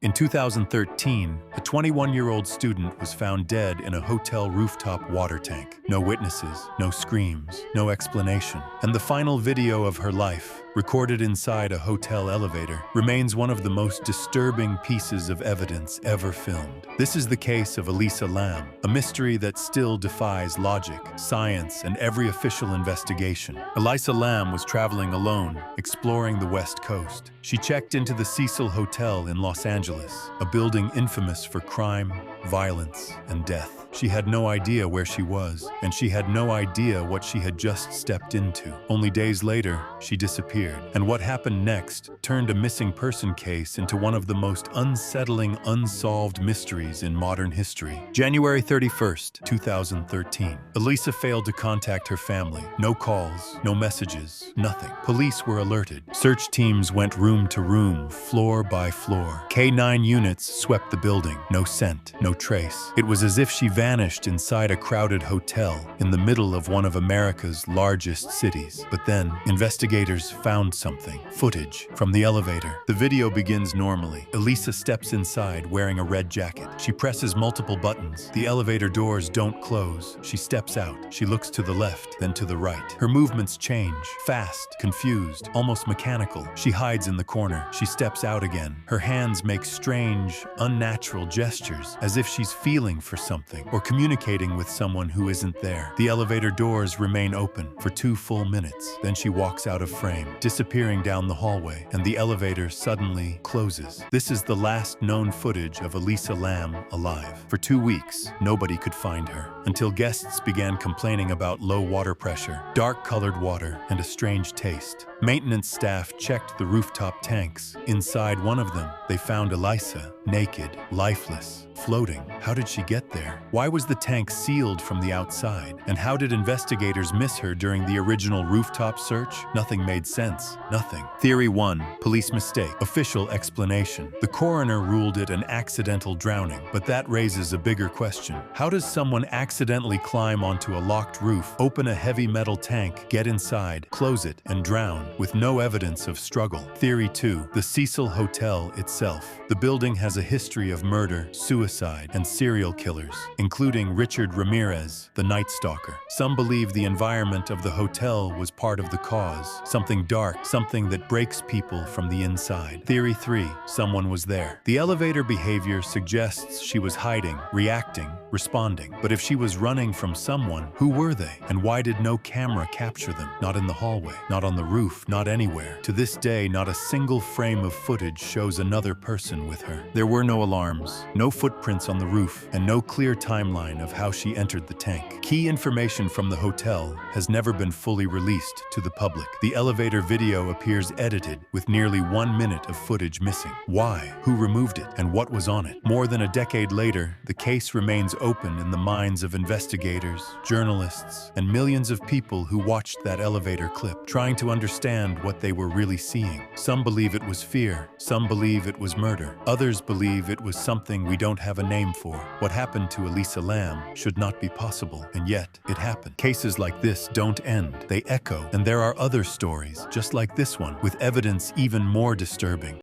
In 2013, a 21-year-old student was found dead in a hotel rooftop water tank. No witnesses, no screams, no explanation. And the final video of her life, recorded inside a hotel elevator, remains one of the most disturbing pieces of evidence ever filmed. This is the case of Elisa Lam, a mystery that still defies logic, science, and every official investigation. Elisa Lam was traveling alone, exploring the West Coast. She checked into the Cecil Hotel in Los Angeles, a building infamous for crime, violence, and death. She had no idea where she was, and she had no idea what she had just stepped into. Only days later, she disappeared. And what happened next turned a missing person case into one of the most unsettling, unsolved mysteries in modern history. January 31st, 2013. Elisa failed to contact her family. No calls, no messages, nothing. Police were alerted. Search teams went room to room, floor by floor. K-9 units swept the building. No scent, no trace. It was as if she vanished inside a crowded hotel in the middle of one of America's largest cities. But then, investigators found something. Footage from the elevator. The video begins normally. Elisa steps inside wearing a red jacket. She presses multiple buttons. The elevator doors don't close. She steps out. She looks to the left, then to the right. Her movements change. Fast, confused, almost mechanical. She hides in the corner. She steps out again. Her hands make strange, unnatural gestures, as if she's feeling for something or communicating with someone who isn't there. The elevator doors remain open for 2 full minutes. Then she walks out of frame, disappearing down the hallway, and the elevator suddenly closes. This is the last known footage of Elisa Lam alive. For 2 weeks, nobody could find her, until guests began complaining about low water pressure, dark-colored water, and a strange taste. Maintenance staff checked the rooftop tanks. Inside one of them, they found Elisa, naked, lifeless, floating. How did she get there? Why was the tank sealed from the outside? And how did investigators miss her during the original rooftop search? Nothing made sense. Nothing. Theory 1. Police mistake. Official explanation. The coroner ruled it an accidental drowning, but that raises a bigger question. How does someone accidentally climb onto a locked roof, open a heavy metal tank, get inside, close it, and drown, with no evidence of struggle? Theory 2. The Cecil Hotel itself. The building has a history of murder, suicide, and serial killers, including Richard Ramirez, the Night Stalker. Some believe the environment of the hotel was part of the cause, something dark, something that breaks people from the inside. Theory 3. Someone was there. The elevator behavior suggests she was hiding, reacting, responding. But if she was running from someone, who were they? And why did no camera capture them? Not in the hallway, not on the roof, not anywhere. To this day, not a single frame of footage shows another person with her. There were no alarms, no footprints on the roof, and no clear timeline of how she entered the tank. Key information from the hotel has never been fully released to the public. The elevator video appears edited, with nearly 1 minute of footage missing. Why? Who removed it? And what was on it? More than a decade later, the case remains open in the minds of investigators, journalists, and millions of people who watched that elevator clip, trying to understand what they were really seeing. Some believe it was fear. Some believe it was murder. Others believe it was something we don't have a name for. What happened to Elisa Lam should not be possible, and yet it happened. Cases like this don't end. They echo, and there are other stories, just like this one, with evidence even more disturbing.